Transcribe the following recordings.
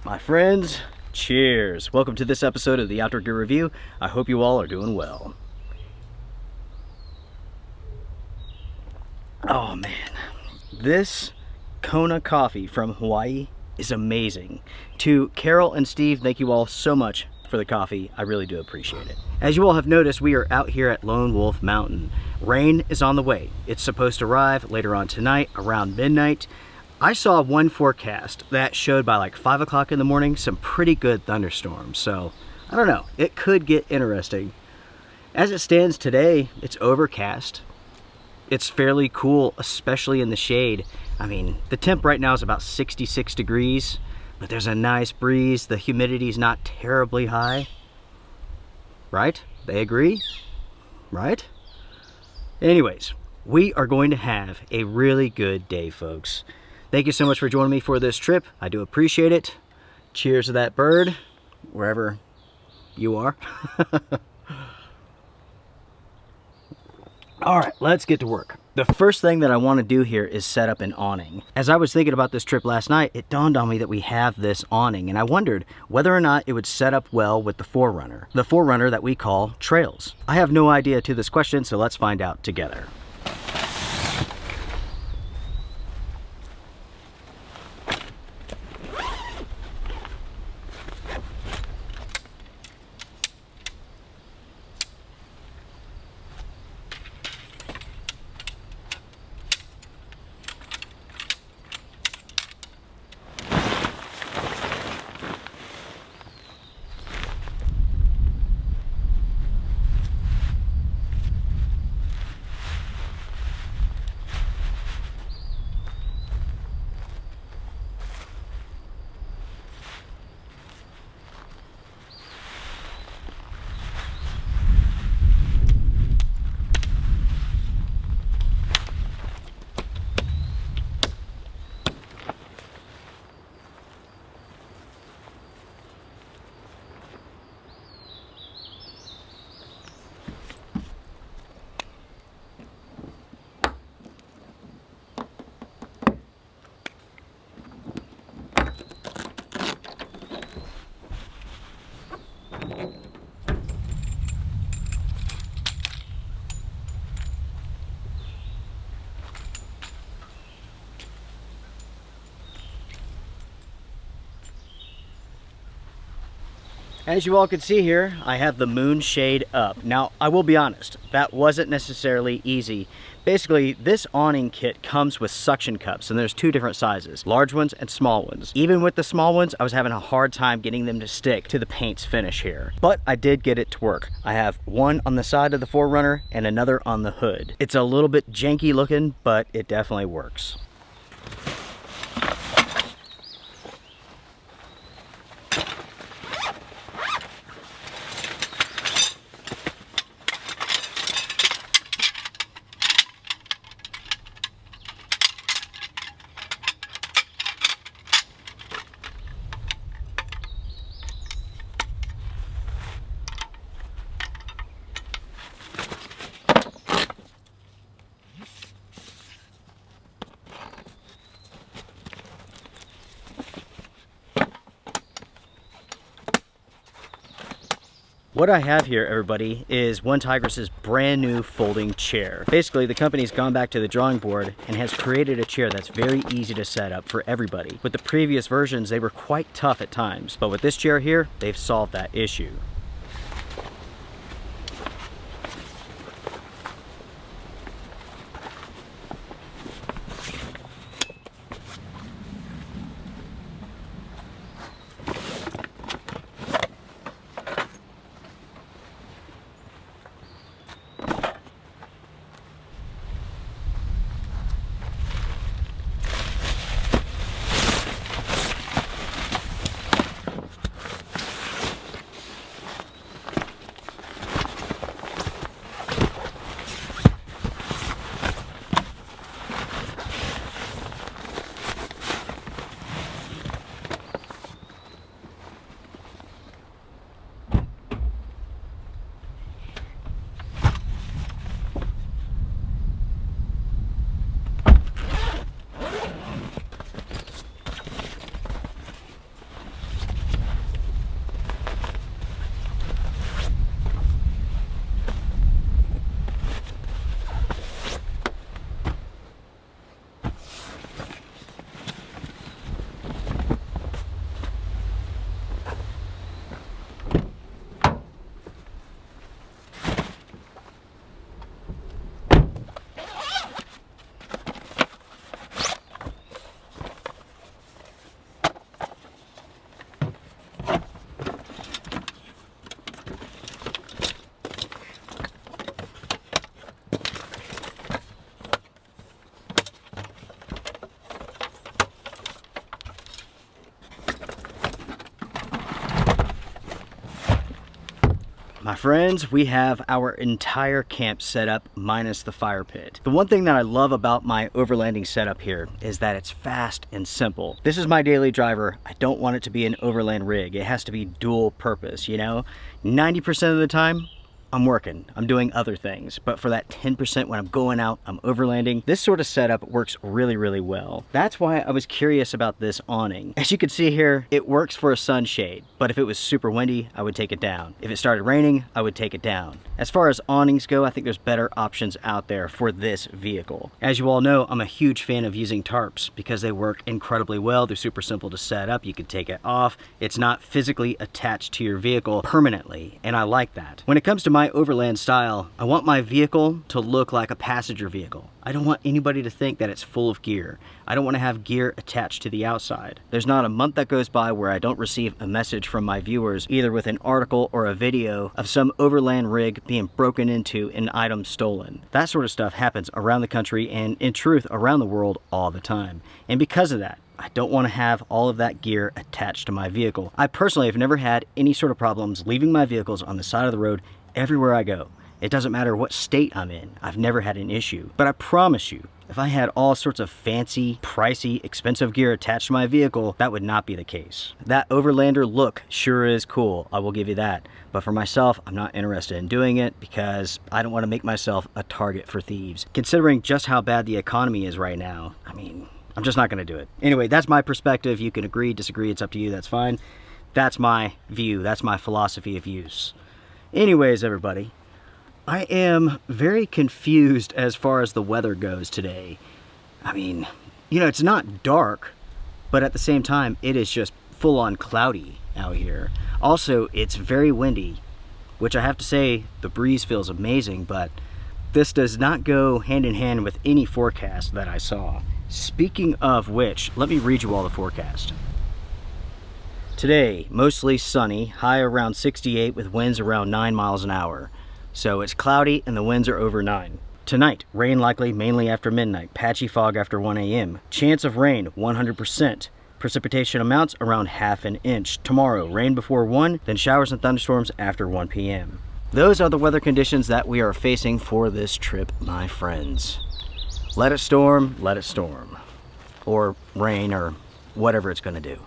My friends, cheers. Welcome to this episode of the Outdoor Gear Review. I hope you all are doing well. Oh man, this Kona coffee from Hawaii is amazing. To Carol and Steve, thank you all so much for the coffee. I really do appreciate it. As you all have noticed, we are out here at Lone Wolf Mountain. Rain is on the way. It's supposed to arrive later on tonight around midnight. I saw one forecast that showed by like 5 o'clock in the morning some pretty good thunderstorms. So I don't know, it could get interesting. As it stands today, it's overcast. It's fairly cool, especially in the shade. I mean, the temp right now is about 66 degrees, but there's a nice breeze. The humidity is not terribly high. Right? They agree? Right? Anyways, we are going to have a really good day, folks. Thank you so much for joining me for this trip. I do appreciate it. Cheers to that bird, wherever you are. All right, let's get to work. The first thing that I want to do here is set up an awning. As I was thinking about this trip last night, it dawned on me that we have this awning, and I wondered whether or not it would set up well with the 4Runner. The 4Runner that we call Trails. I have no idea to this question, so let's find out together. As you all can see here, I have the moon shade up. Now, I will be honest, that wasn't necessarily easy. Basically, this awning kit comes with suction cups, and there's two different sizes, large ones and small ones. Even with the small ones, I was having a hard time getting them to stick to the paint's finish here. But I did get it to work. I have one on the side of the 4Runner and another on the hood. It's a little bit janky looking, but it definitely works. What I have here, everybody, is One Tigress's brand new folding chair. Basically, the company's gone back to the drawing board and has created a chair that's very easy to set up for everybody. With the previous versions, they were quite tough at times, but with this chair here, they've solved that issue. My friends, we have our entire camp set up minus the fire pit. The one thing that I love about my overlanding setup here is that it's fast and simple. This is my daily driver. I don't want it to be an overland rig. It has to be dual purpose, you know? 90% of the time, I'm working, I'm doing other things, but for that 10% when I'm going out, I'm overlanding, this sort of setup works really, really well. That's why I was curious about this awning. As you can see here, it works for a sunshade, but if it was super windy, I would take it down. If it started raining, I would take it down. As far as awnings go, I think there's better options out there for this vehicle. As you all know, I'm a huge fan of using tarps because they work incredibly well. They're super simple to set up. You can take it off. It's not physically attached to your vehicle permanently, and I like that. When it comes to my overland style, I want my vehicle to look like a passenger vehicle. I don't want anybody to think that it's full of gear. I don't want to have gear attached to the outside. There's not a month that goes by where I don't receive a message from my viewers, either with an article or a video of some overland rig being broken into and items stolen. That sort of stuff happens around the country and, in truth, around the world all the time. And because of that, I don't want to have all of that gear attached to my vehicle. I personally have never had any sort of problems leaving my vehicles on the side of the road everywhere I go. It doesn't matter what state I'm in. I've never had an issue. But I promise you, if I had all sorts of fancy, pricey, expensive gear attached to my vehicle, that would not be the case. That overlander look sure is cool, I will give you that. But for myself, I'm not interested in doing it because I don't want to make myself a target for thieves. Considering just how bad the economy is right now, I mean, I'm just not going to do it. Anyway, that's my perspective. You can agree, disagree, it's up to you, that's fine. That's my view, that's my philosophy of use. Anyways, everybody, I am very confused as far as the weather goes today. I mean, you know, it's not dark, but at the same time, it is just full-on cloudy out here. Also, it's very windy, which I have to say, the breeze feels amazing, but this does not go hand in hand with any forecast that I saw. Speaking of which, let me read you all the forecast. Today, mostly sunny, high around 68 with winds around 9 miles an hour. So it's cloudy and the winds are over 9. Tonight, rain likely mainly after midnight, patchy fog after 1 a.m. Chance of rain, 100%. Precipitation amounts around ½ an inch. Tomorrow, rain before 1, then showers and thunderstorms after 1 p.m. Those are the weather conditions that we are facing for this trip, my friends. Let it storm, let it storm. Or rain, or whatever it's gonna do.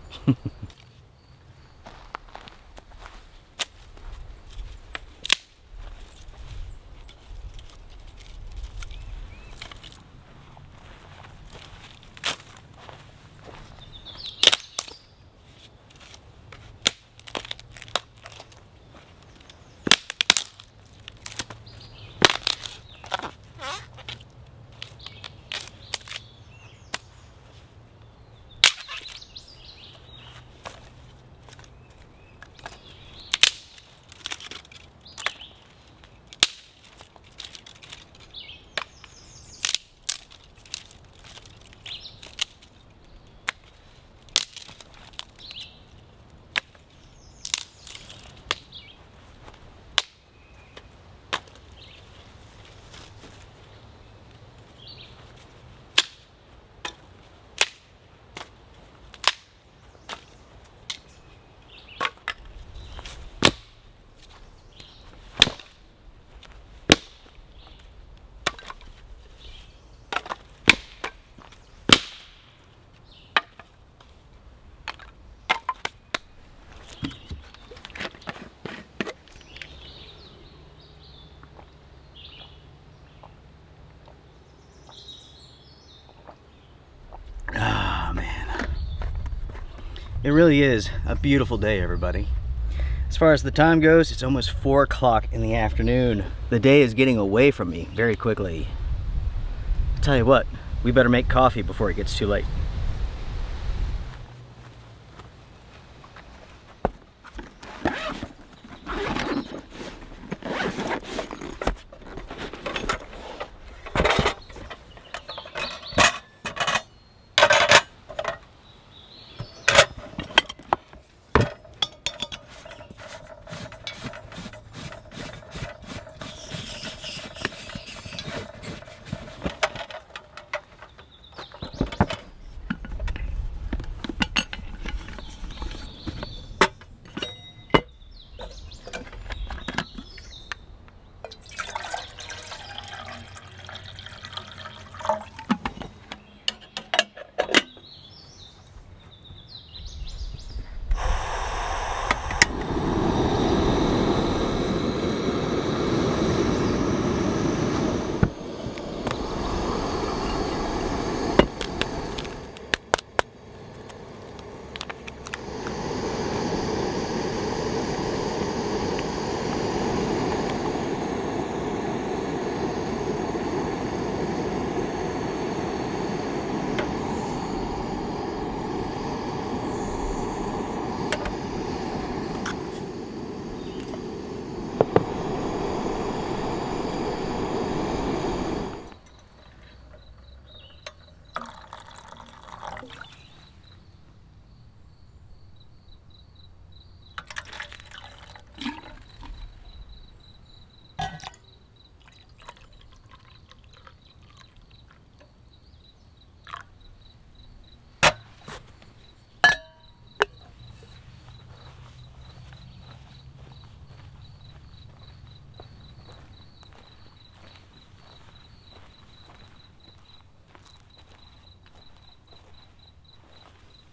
It really is a beautiful day, everybody. As far as the time goes, it's almost 4 o'clock in the afternoon. The day is getting away from me very quickly. I'll tell you what, we better make coffee before it gets too late.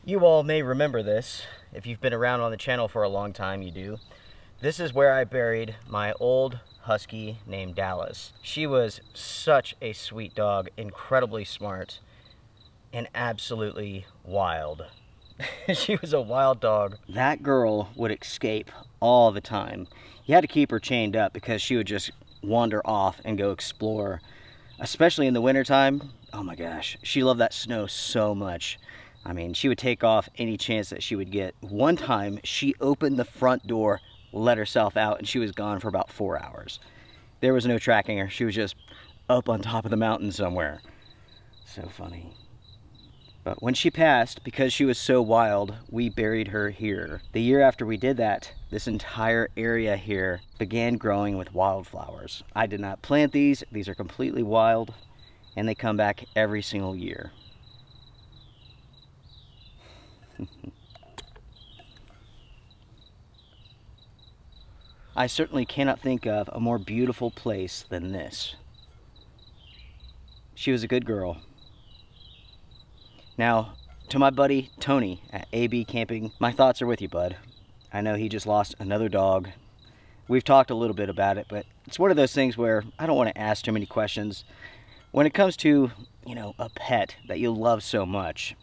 You all may remember this. If you've been around on the channel for a long time, you do. This is where I buried my old husky named Dallas. She was such a sweet dog, incredibly smart, and absolutely wild. She was a wild dog. That girl would escape all the time. You had to keep her chained up because she would just wander off and go explore, especially in the wintertime. Oh my gosh, she loved that snow so much. I mean, she would take off any chance that she would get. One time, she opened the front door, let herself out, and she was gone for about 4 hours. There was no tracking her. She was just up on top of the mountain somewhere. So funny. But when she passed, because she was so wild, we buried her here. The year after we did that, this entire area here began growing with wildflowers. I did not plant these. These are completely wild, and they come back every single year. I certainly cannot think of a more beautiful place than this. She was a good girl. Now, to my buddy Tony at AB Camping, my thoughts are with you, bud. I know he just lost another dog. We've talked a little bit about it, but it's one of those things where I don't want to ask too many questions. When it comes to, you know, a pet that you love so much,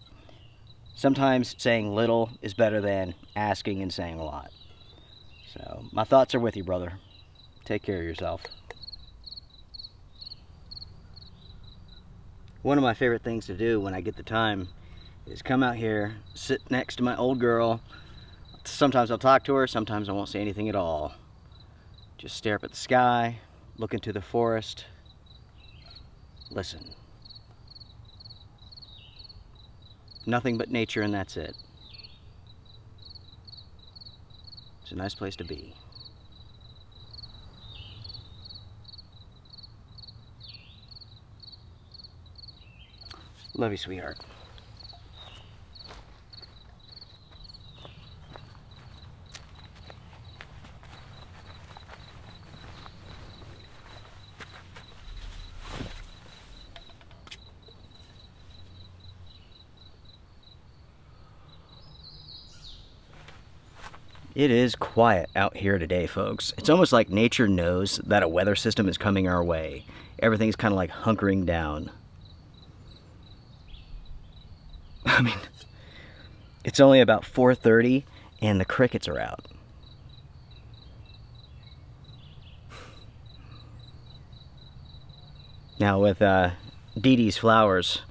sometimes saying little is better than asking and saying a lot. So, my thoughts are with you, brother. Take care of yourself. One of my favorite things to do when I get the time is come out here, sit next to my old girl. Sometimes I'll talk to her, sometimes I won't say anything at all. Just stare up at the sky, look into the forest, listen. Nothing but nature, and that's it. It's a nice place to be. Love you, sweetheart. It is quiet out here today, folks. It's almost like nature knows that a weather system is coming our way. Everything's kind of like hunkering down. I mean, it's only about 4:30 and the crickets are out. Now with Dee Dee's flowers,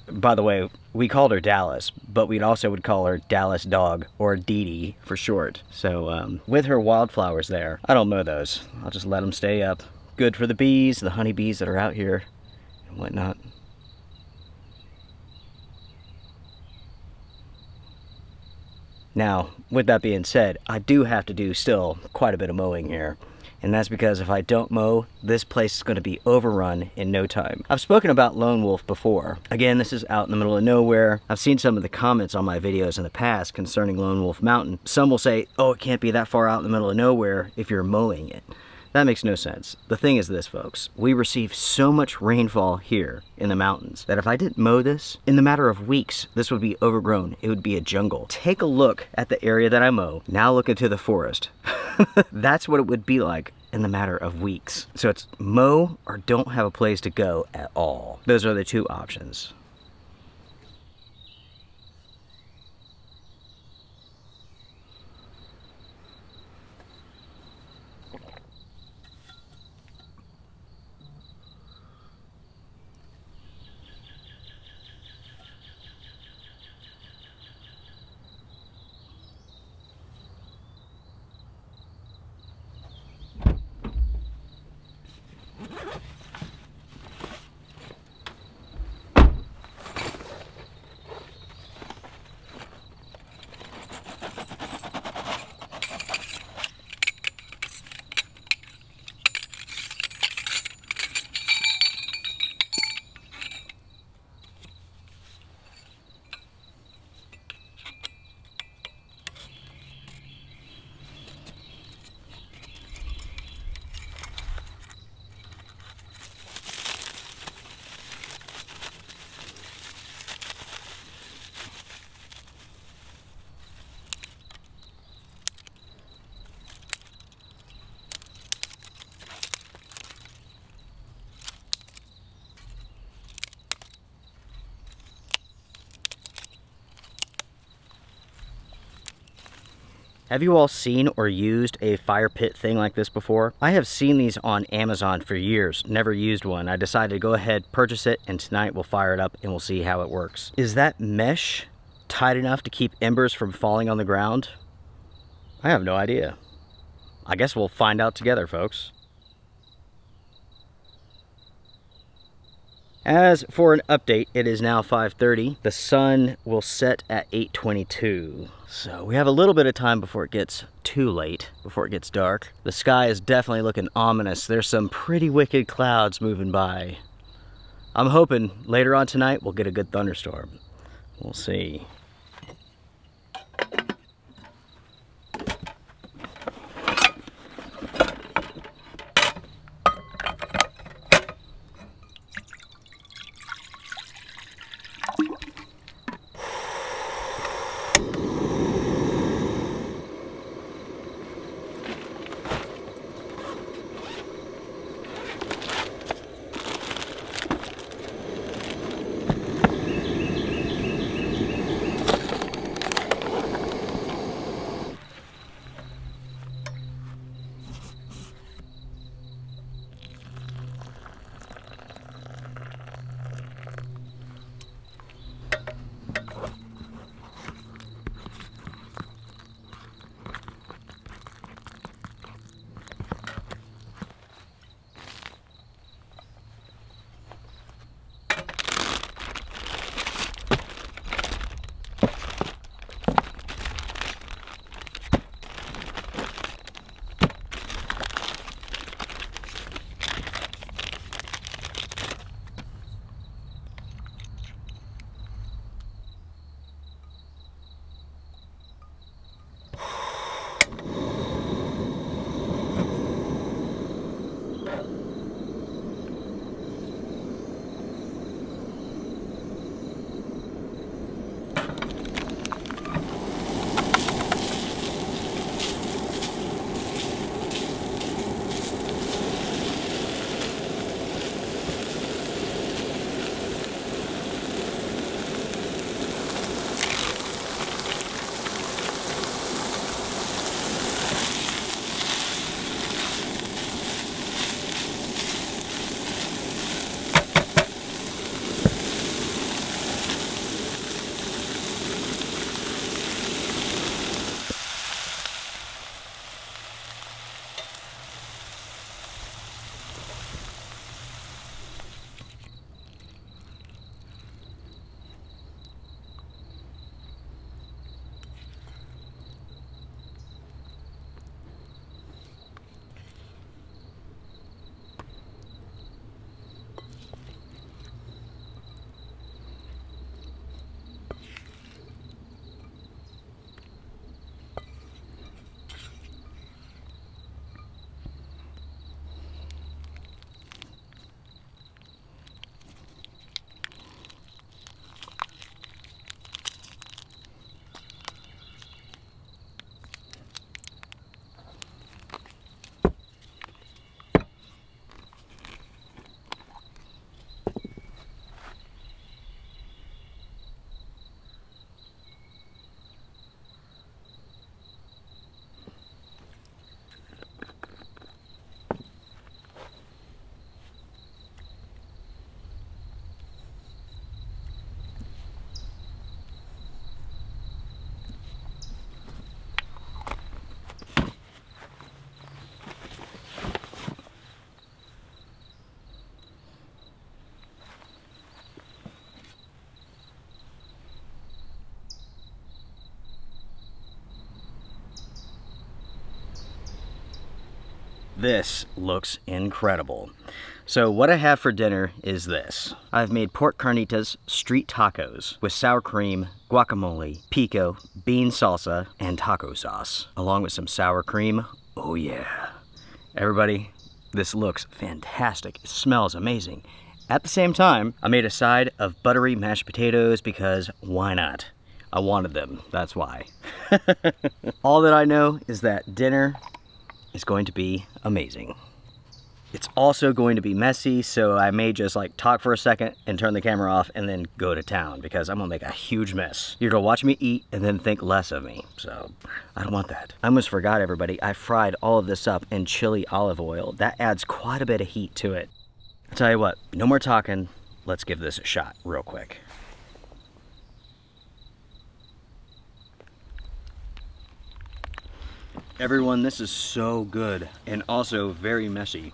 by the way, we called her Dallas, but we also would call her Dallas Dog, or Dee Dee for short. So with her wildflowers there, I don't mow those. I'll just let them stay up. Good for the bees, the honeybees that are out here and whatnot. Now, with that being said, I do have to do still quite a bit of mowing here. And that's because if I don't mow, this place is going to be overrun in no time. I've spoken about Lone Wolf before. Again, this is out in the middle of nowhere. I've seen some of the comments on my videos in the past concerning Lone Wolf Mountain. Some will say, oh, it can't be that far out in the middle of nowhere if you're mowing it. That makes no sense. The thing is this, folks. We receive so much rainfall here in the mountains that if I didn't mow this, in the matter of weeks, this would be overgrown. It would be a jungle. Take a look at the area that I mow. Now look into the forest. That's what it would be like in the matter of weeks. So it's mow or don't have a place to go at all. Those are the two options. Have you all seen or used a fire pit thing like this before? I have seen these on Amazon for years, never used one. I decided to go ahead, purchase it, and tonight we'll fire it up and we'll see how it works. Is that mesh tight enough to keep embers from falling on the ground? I have no idea. I guess we'll find out together, folks. As for an update, it is now 5:30. The sun will set at 8:22. So we have a little bit of time before it gets too late, before it gets dark. The sky is definitely looking ominous. There's some pretty wicked clouds moving by. I'm hoping later on tonight we'll get a good thunderstorm. We'll see. This looks incredible. So what I have for dinner is this. I've made pork carnitas street tacos with sour cream, guacamole, pico, bean salsa, and taco sauce, along with some sour cream. Oh yeah. Everybody, this looks fantastic. It smells amazing. At the same time, I made a side of buttery mashed potatoes because why not? I wanted them, that's why. All that I know is that dinner is going to be amazing. It's also going to be messy, so I may just like talk for a second and turn the camera off and then go to town because I'm gonna make a huge mess. You're gonna watch me eat and then think less of me, so I don't want that. I almost forgot, everybody, I fried all of this up in chili olive oil. That adds quite a bit of heat to it. I'll tell you what, no more talking. Let's give this a shot real quick. Everyone, this is so good and also very messy.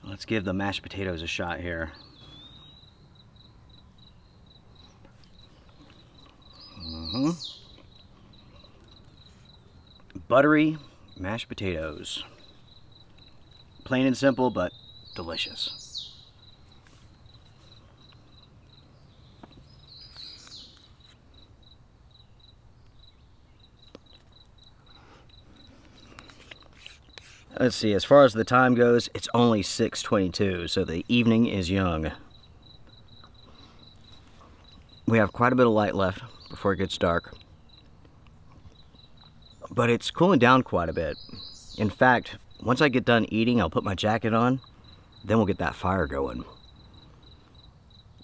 Let's give the mashed potatoes a shot here. Buttery mashed potatoes. Plain and simple, but delicious. Let's see, as far as the time goes, it's only 6:22, so the evening is young. We have quite a bit of light left before it gets dark, but it's cooling down quite a bit. In fact, once I get done eating, I'll put my jacket on, then we'll get that fire going.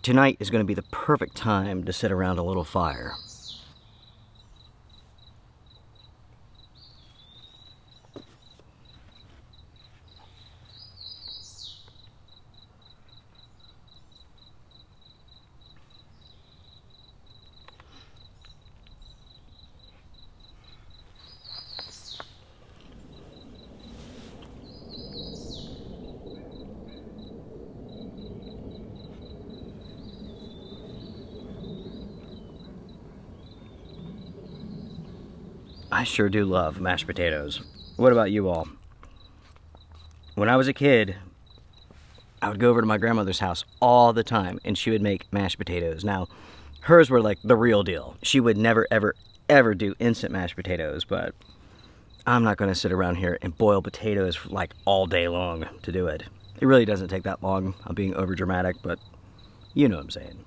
Tonight is going to be the perfect time to sit around a little fire. I sure do love mashed potatoes. What about you all? When I was a kid, I would go over to my grandmother's house all the time and she would make mashed potatoes. Now, hers were like the real deal. She would never, ever, ever do instant mashed potatoes, but I'm not gonna sit around here and boil potatoes for like all day long to do it. It really doesn't take that long. I'm being over dramatic, but you know what I'm saying.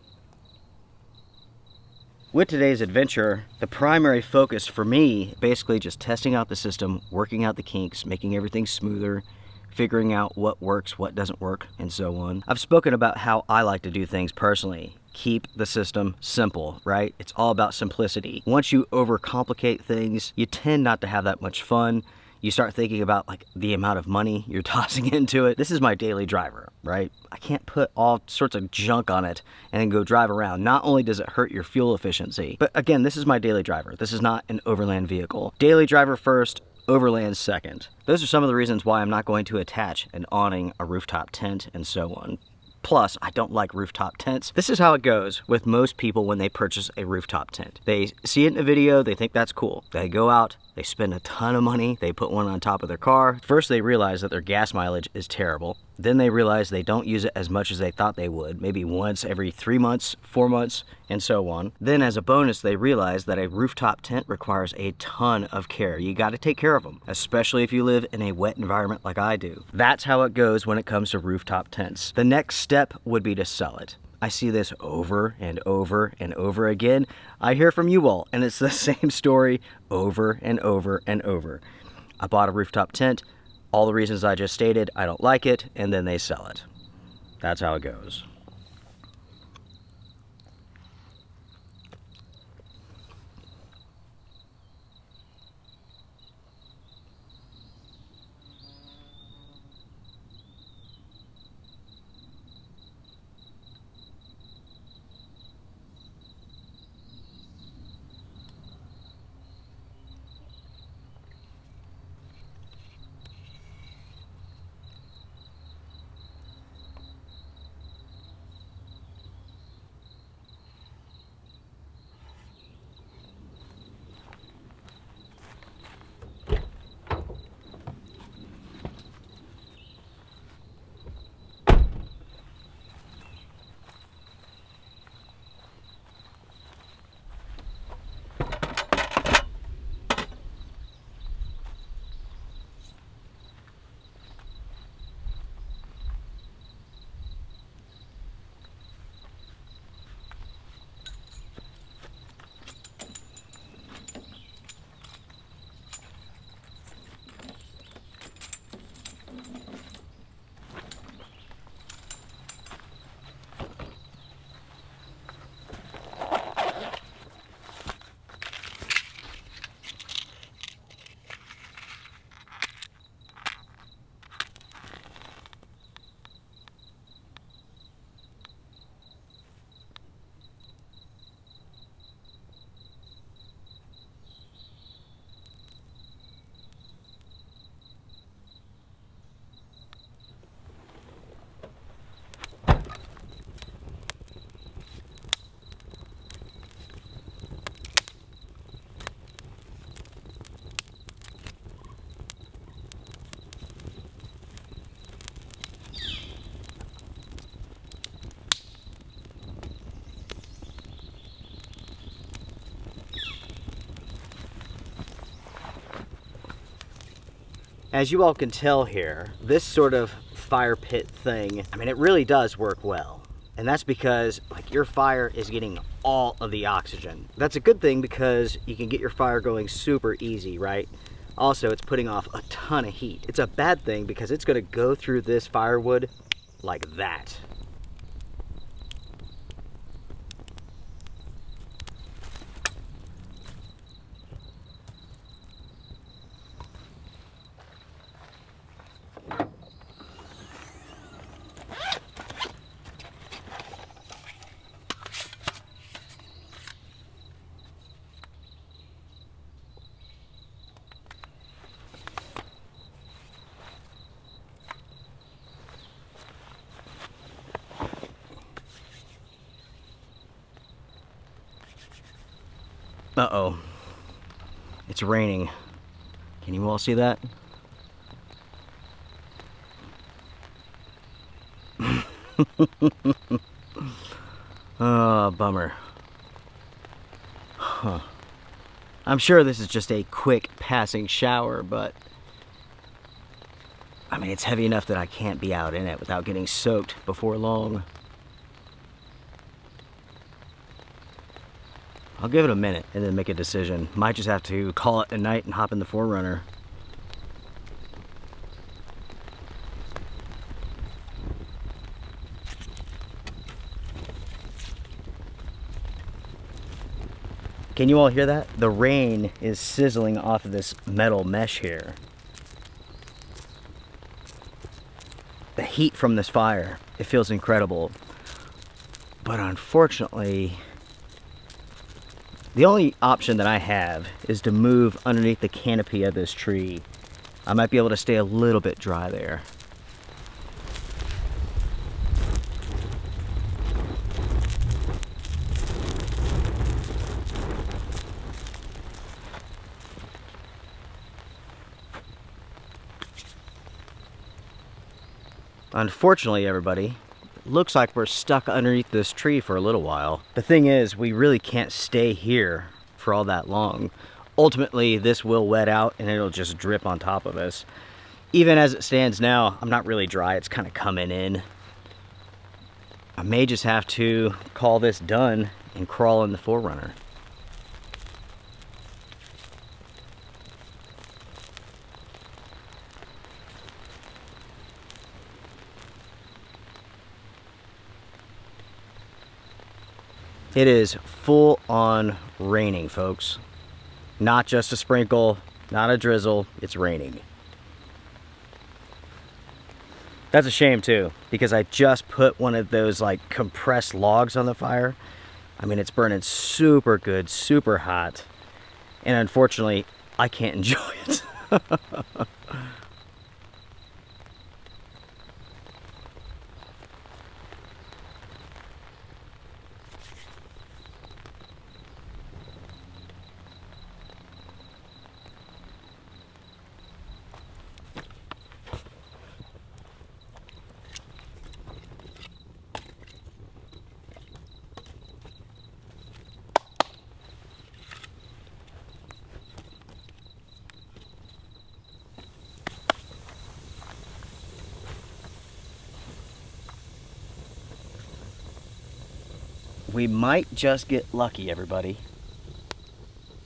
With today's adventure, the primary focus for me, basically just testing out the system, working out the kinks, making everything smoother, figuring out what works, what doesn't work, and so on. I've spoken about how I like to do things personally. Keep the system simple, right? It's all about simplicity. Once you overcomplicate things, you tend not to have that much fun. You start thinking about like the amount of money you're tossing into it. This is my daily driver, right? I can't put all sorts of junk on it and then go drive around. Not only does it hurt your fuel efficiency, but again, this is my daily driver. This is not an overland vehicle. Daily driver first, overland second. Those are some of the reasons why I'm not going to attach an awning, a rooftop tent, and so on. Plus, I don't like rooftop tents. This is how it goes with most people when they purchase a rooftop tent. They see it in a video, they think that's cool. They go out, they spend a ton of money, they put one on top of their car. First, they realize that their gas mileage is terrible. Then they realize they don't use it as much as they thought they would, maybe once every 3 months, 4 months, and so on. Then as a bonus, they realize that a rooftop tent requires a ton of care. You gotta take care of them, especially if you live in a wet environment like I do. That's how it goes when it comes to rooftop tents. The next step would be to sell it. I see this over and over and over again. I hear from you all, and it's the same story over and over and over. I bought a rooftop tent, all the reasons I just stated, I don't like it, and then they sell it. That's how it goes. As you all can tell here, this sort of fire pit thing, I mean, it really does work well. And that's because like your fire is getting all of the oxygen. That's a good thing because you can get your fire going super easy, right? Also, it's putting off a ton of heat. It's a bad thing because it's gonna go through this firewood like that. Uh-oh. It's raining. Can you all see that? Oh, bummer. Huh. I'm sure this is just a quick passing shower, but I mean, it's heavy enough that I can't be out in it without getting soaked before long. I'll give it a minute and then make a decision. Might just have to call it a night and hop in the 4Runner. Can you all hear that? The rain is sizzling off of this metal mesh here. The heat from this fire, it feels incredible. But unfortunately, the only option that I have is to move underneath the canopy of this tree. I might be able to stay a little bit dry there. Unfortunately, everybody, looks like we're stuck underneath this tree for a little while. The thing is, we really can't stay here for all that long. Ultimately, this will wet out and it'll just drip on top of us. Even as it stands now, I'm not really dry. It's kind of coming in. I may just have to call this done and crawl in the 4Runner. It is full on raining, folks. Not just a sprinkle, not a drizzle, it's raining. That's a shame too, because I just put one of those like compressed logs on the fire. I mean, it's burning super good, super hot. And unfortunately, I can't enjoy it. We might just get lucky, everybody.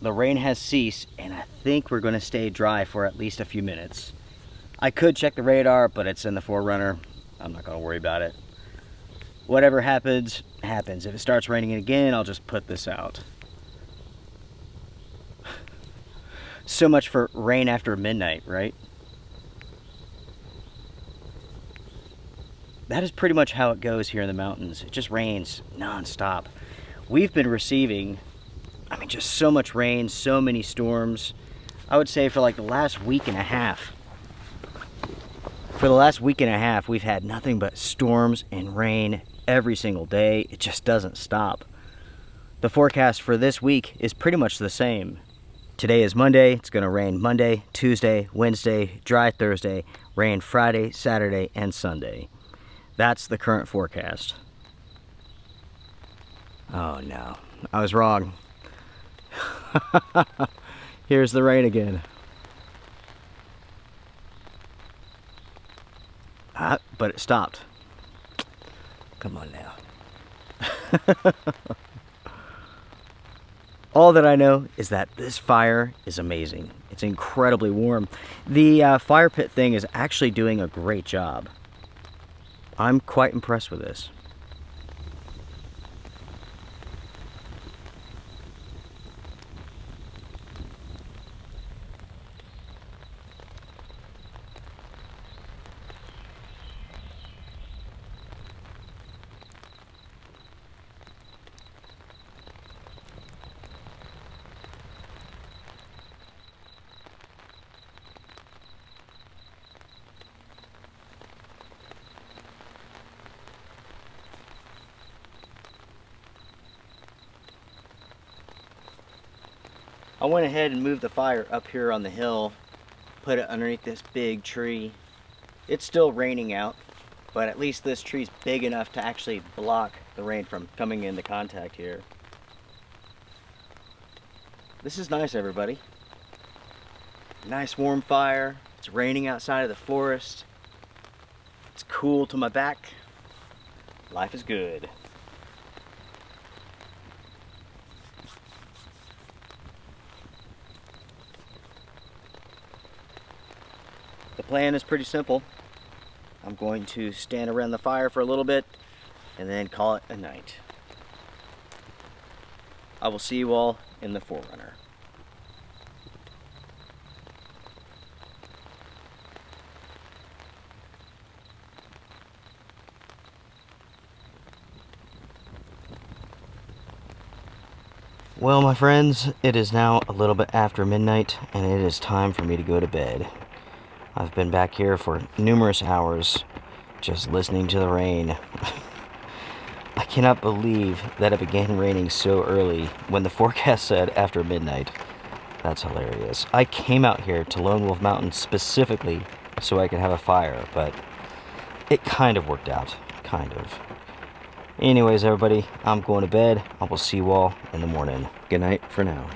The rain has ceased, and I think we're gonna stay dry for at least a few minutes. I could check the radar, but it's in the 4Runner. I'm not gonna worry about it. Whatever happens, happens. If it starts raining again, I'll just put this out. So much for rain after midnight, right? That is pretty much how it goes here in the mountains. It just rains non-stop. We've been receiving, I mean, just so much rain, so many storms. I would say for like the last week and a half. For the last week and a half, we've had nothing but storms and rain every single day. It just doesn't stop. The forecast for this week is pretty much the same. Today is Monday. It's gonna rain Monday, Tuesday, Wednesday, dry Thursday, rain Friday, Saturday, and Sunday. That's the current forecast. Oh no, I was wrong. Here's the rain again. But it stopped. Come on now. All that I know is that this fire is amazing. It's incredibly warm. The fire pit thing is actually doing a great job. I'm quite impressed with this. I went ahead and moved the fire up here on the hill, put it underneath this big tree. It's still raining out, but at least this tree's big enough to actually block the rain from coming into contact here. This is nice, everybody. Nice warm fire. It's raining outside of the forest. It's cool to my back. Life is good. The plan is pretty simple. I'm going to stand around the fire for a little bit and then call it a night. I will see you all in the Forerunner. Well, my friends, it is now a little bit after midnight and it is time for me to go to bed. I've been back here for numerous hours just listening to the rain. I cannot believe that it began raining so early when the forecast said after midnight. That's hilarious. I came out here to Lone Wolf Mountain specifically so I could have a fire, but it kind of worked out. Kind of. Anyways, everybody, I'm going to bed. I will see you all in the morning. Good night for now.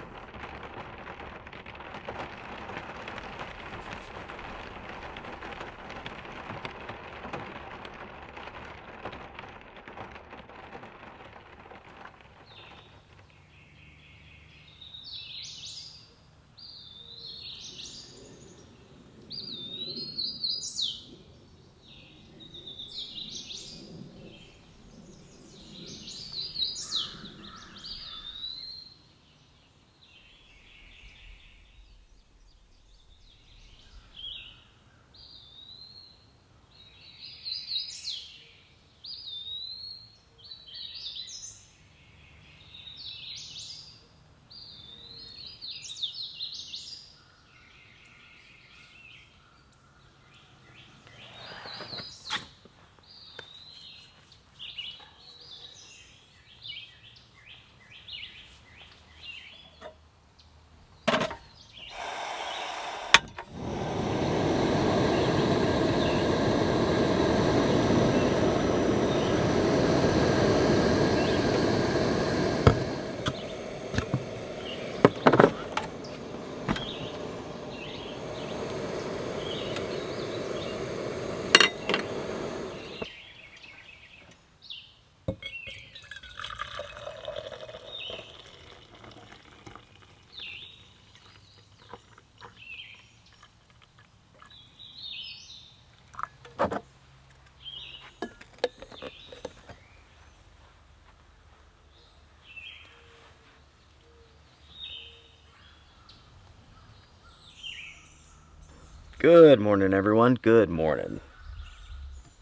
Good morning, everyone. Good morning.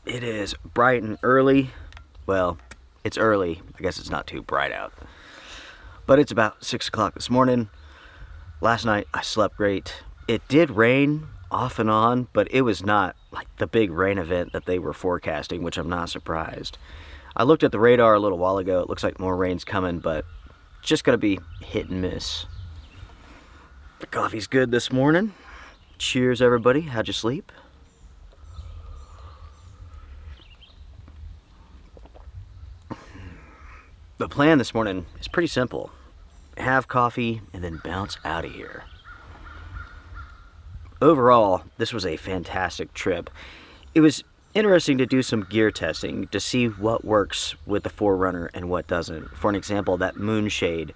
It is bright and early. Well, it's early. I guess it's not too bright out. But it's about 6 o'clock this morning. Last night, I slept great. It did rain off and on, but it was not like the big rain event that they were forecasting, which I'm not surprised. I looked at the radar a little while ago. It looks like more rain's coming, but it's just going to be hit and miss. The coffee's good this morning. Cheers, everybody. How'd you sleep? The plan this morning is pretty simple. Have coffee and then bounce out of here. Overall, this was a fantastic trip. It was interesting to do some gear testing to see what works with the 4Runner and what doesn't. For an example, that moonshade,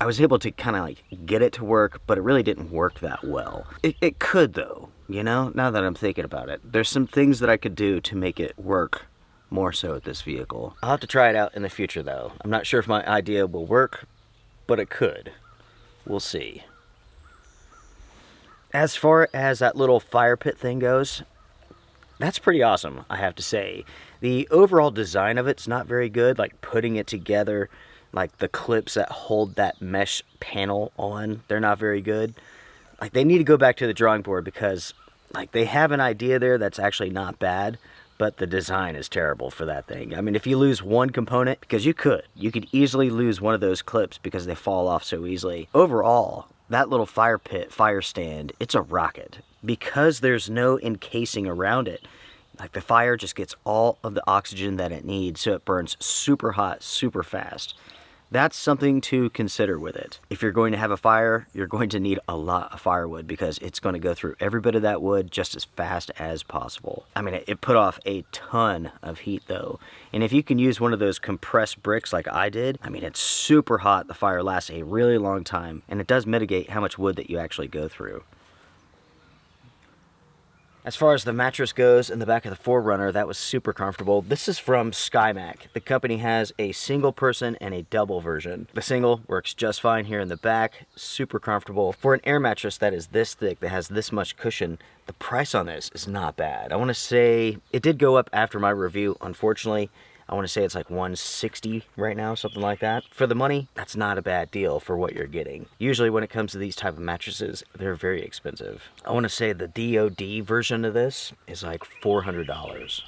I was able to kind of like get it to work, but it really didn't work that well. It could though, you know, now that I'm thinking about it. There's some things that I could do to make it work more so with this vehicle. I'll have to try it out in the future though. I'm not sure if my idea will work, but it could. We'll see. As far as that little fire pit thing goes, that's pretty awesome, I have to say. The overall design of it's not very good, like putting it together, like the clips that hold that mesh panel on, they're not very good. Like they need to go back to the drawing board because like they have an idea there that's actually not bad, but the design is terrible for that thing. I mean, if you lose one component, because you could easily lose one of those clips because they fall off so easily. Overall, that little fire pit, fire stand, it's a rocket. Because there's no encasing around it, like the fire just gets all of the oxygen that it needs, so it burns super hot, super fast. That's something to consider with it. If you're going to have a fire, you're going to need a lot of firewood because it's going to go through every bit of that wood just as fast as possible. I mean, it put off a ton of heat though. And if you can use one of those compressed bricks like I did, I mean, it's super hot. The fire lasts a really long time, and it does mitigate how much wood that you actually go through. As far as the mattress goes in the back of the 4Runner, that was super comfortable. This is from SkyMac. The company has a single person and a double version. The single works just fine here in the back, super comfortable. For an air mattress that is this thick, that has this much cushion, the price on this is not bad. I want to say it did go up after my review, unfortunately. I want to say it's like $160 right now, something like that. For the money, that's not a bad deal for what you're getting. Usually when it comes to these type of mattresses, they're very expensive. I want to say the DOD version of this is like $400.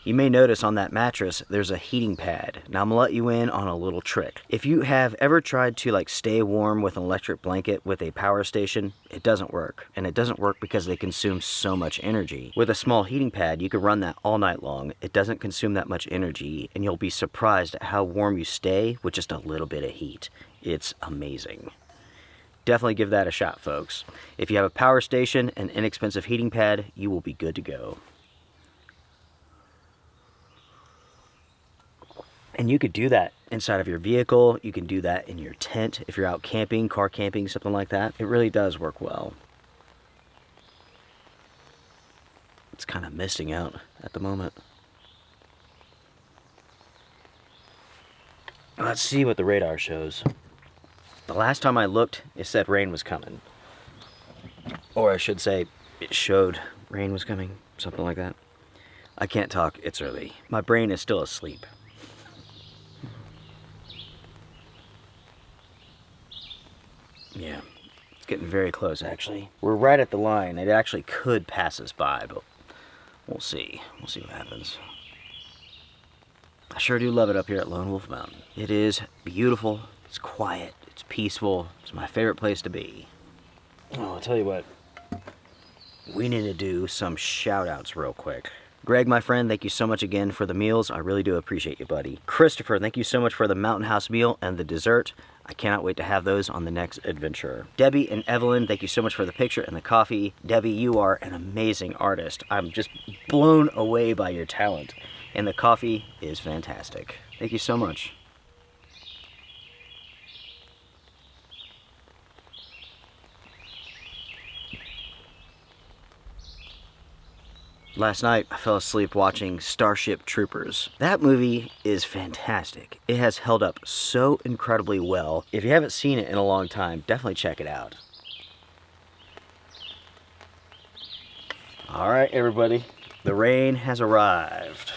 You may notice on that mattress, there's a heating pad. Now I'm gonna let you in on a little trick. If you have ever tried to like stay warm with an electric blanket with a power station, it doesn't work. And it doesn't work because they consume so much energy. With a small heating pad, you can run that all night long. It doesn't consume that much energy, and you'll be surprised at how warm you stay with just a little bit of heat. It's amazing. Definitely give that a shot, folks. If you have a power station and inexpensive heating pad, you will be good to go. And you could do that inside of your vehicle. You can do that in your tent if you're out camping, car camping, something like that. It really does work well. It's kind of misting out at the moment. Let's see what the radar shows. The last time I looked, it said rain was coming. Or I should say, it showed rain was coming, something like that. I can't talk, it's early. My brain is still asleep. Yeah, it's getting very close actually. We're right at the line. It actually could pass us by, but we'll see. We'll see what happens. I sure do love it up here at Lone Wolf Mountain. It is beautiful, it's quiet, it's peaceful. It's my favorite place to be. Oh, I'll tell you what. We need to do some shout outs real quick. Greg, my friend, thank you so much again for the meals. I really do appreciate you, buddy. Christopher, thank you so much for the Mountain House meal and the dessert. I cannot wait to have those on the next adventure. Debbie and Evelyn, thank you so much for the picture and the coffee. Debbie, you are an amazing artist. I'm just blown away by your talent. And the coffee is fantastic. Thank you so much. Last night, I fell asleep watching Starship Troopers. That movie is fantastic. It has held up so incredibly well. If you haven't seen it in a long time, definitely check it out. All right, everybody, the rain has arrived.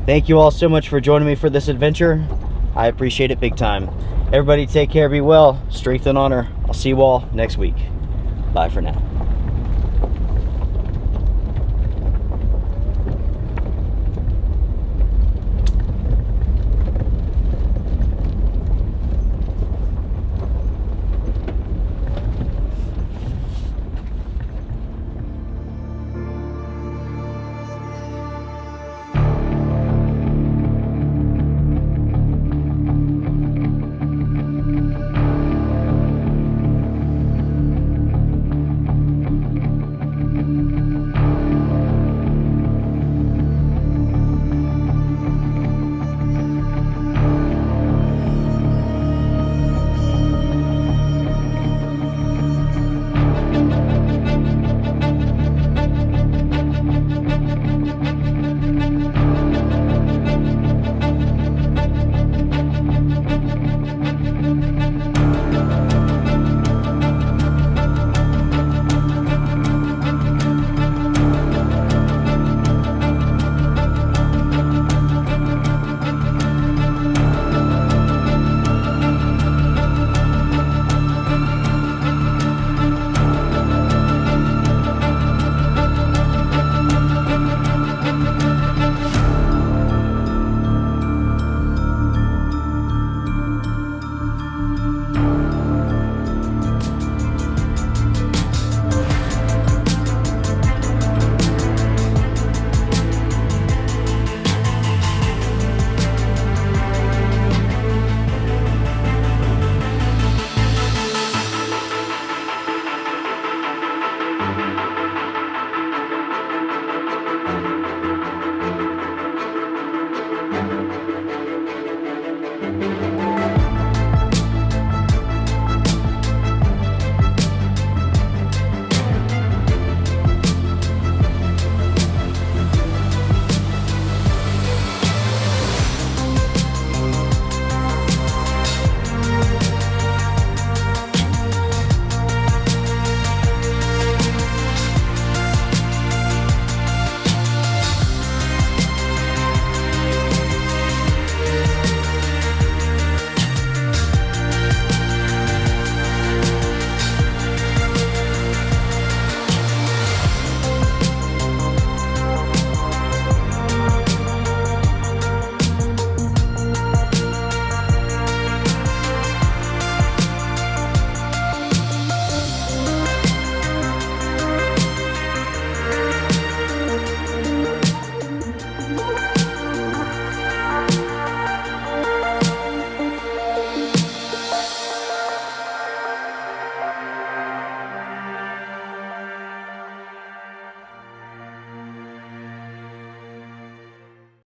Thank you all so much for joining me for this adventure. I appreciate it big time. Everybody take care, be well, strength and honor. I'll see you all next week. Bye for now.